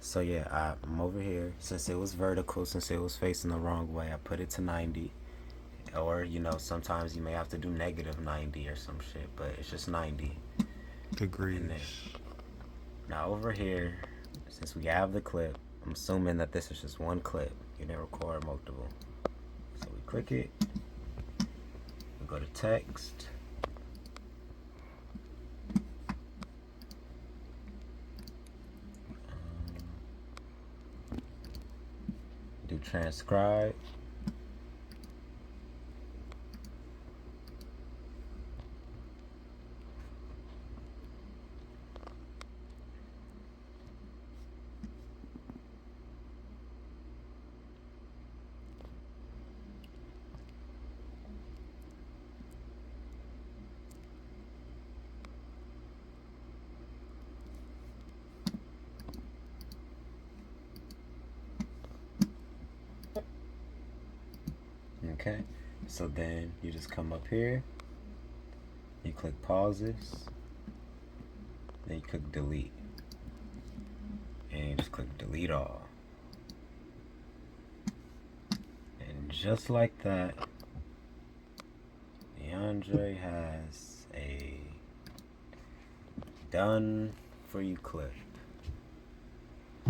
So yeah, I'm over here. Since it was vertical, since it was facing the wrong way, I put it to 90. Or, sometimes you may have to do negative 90 or some shit, but it's just 90. And then, Degrees. now over here, since we have the clip, I'm assuming that this is just one clip. You didn't record multiple. So we click it, we go to text, do transcribe. Okay, so then you just come up here, you click pauses, then you click delete, and you just click delete all. And just like that, DeAndre has a done for you clip.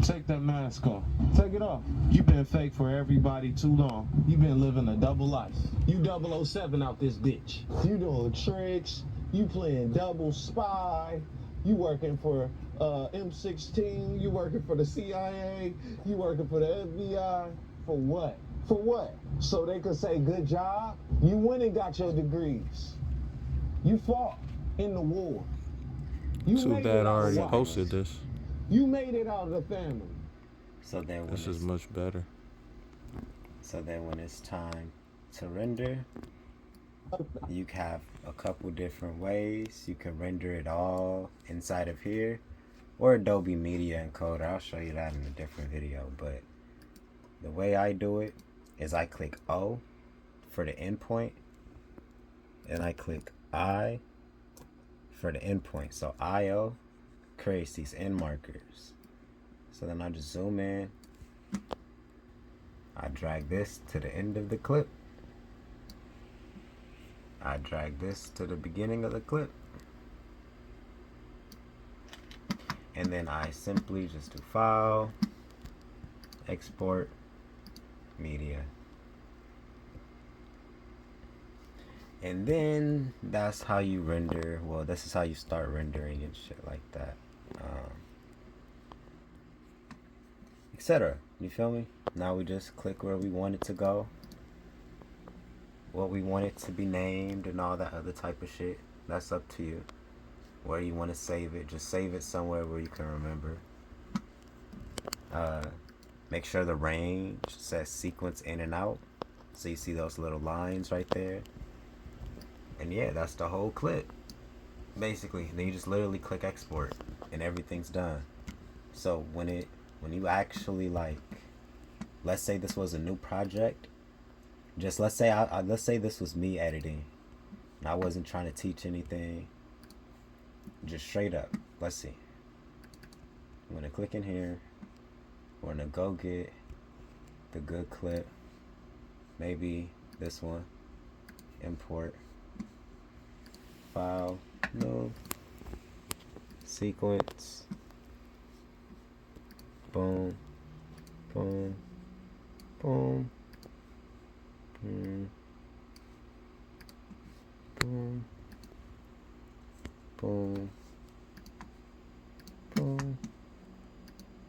Take that mask off. Take it off. You've been fake for everybody too long. You've been living a double life. You 007 out this bitch. You doing tricks. You playing double spy. You working for M16. You working for the CIA. You working for the FBI. For what? For what? So they could say good job? You went and got your degrees. You fought in the war. You Too made bad I it out already alive. posted this. You made it out of the family. So then when This is it's, much better. so then when it's time to render, you have a couple different ways. You can render it all inside of here, or Adobe Media Encoder. I'll show you that in a different video. But the way I do it is I click O for the endpoint, and I click I for the endpoint. So IO creates these end markers. So then I just zoom in, I drag this to the end of the clip, I drag this to the beginning of the clip, and then I simply just do file, export, media. And then that's how you render. Well, this is how you start rendering and shit like that, etc. You feel me? Now we just click where we want it to go, what we want it to be named, and all that other type of shit. That's up to you. Where you want to save it, just save it somewhere where you can remember. Make sure the range says sequence in and out, so you see those little lines right there. And yeah, that's the whole clip, basically. Then you just literally click export, and everything's done. So when you actually, like, let's say this was a new project, just let's say this was me editing, and I wasn't trying to teach anything, just straight up. Let's see. I'm gonna click in here. We're gonna go get the good clip, maybe this one, import, file, no, sequence, boom, boom, boom, boom, boom, boom, boom,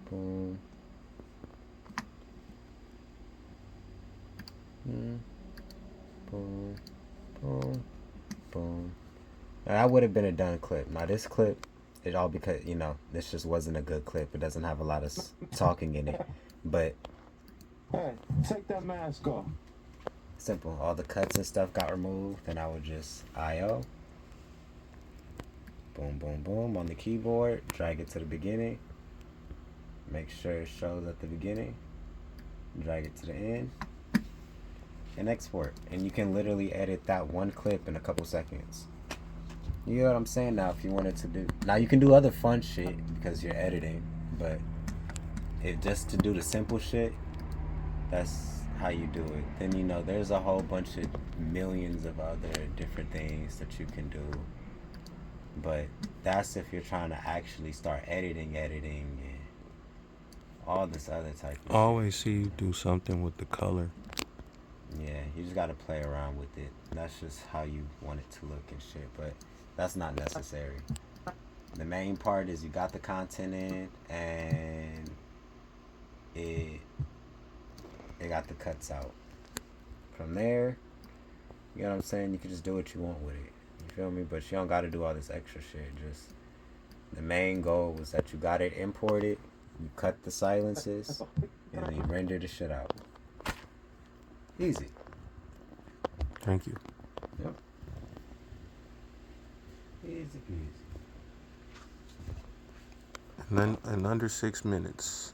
boom, boom, boom, boom, boom. Now that would have been a done clip. Now this clip, it all because, this just wasn't a good clip. It doesn't have a lot of talking in it. But Hey, take that mask off. simple. All the cuts and stuff got removed, and I would just IO. Boom, boom, boom on the keyboard. Drag it to the beginning. Make sure it shows at the beginning. Drag it to the end. And export. And you can literally edit that one clip in a couple seconds. You know what I'm saying? Now, if you wanted to do... Now, you can do other fun shit because you're editing. But if just to do the simple shit, that's how you do it. Then, you know, there's a whole bunch of millions of other different things that you can do. But that's if you're trying to actually start editing and all this other type I of always shit. see you do something with the color. Yeah, you just gotta play around with it. That's just how you want it to look and shit. But that's not necessary. The main part is you got the content in, and it it got the cuts out. From there, you know what I'm saying? You can just do what you want with it. You feel me? But you don't gotta do all this extra shit. Just the main goal was that you got it imported, you cut the silences, and then you render the shit out. Easy. Thank you. Yep. Easy peasy. And then in under 6 minutes,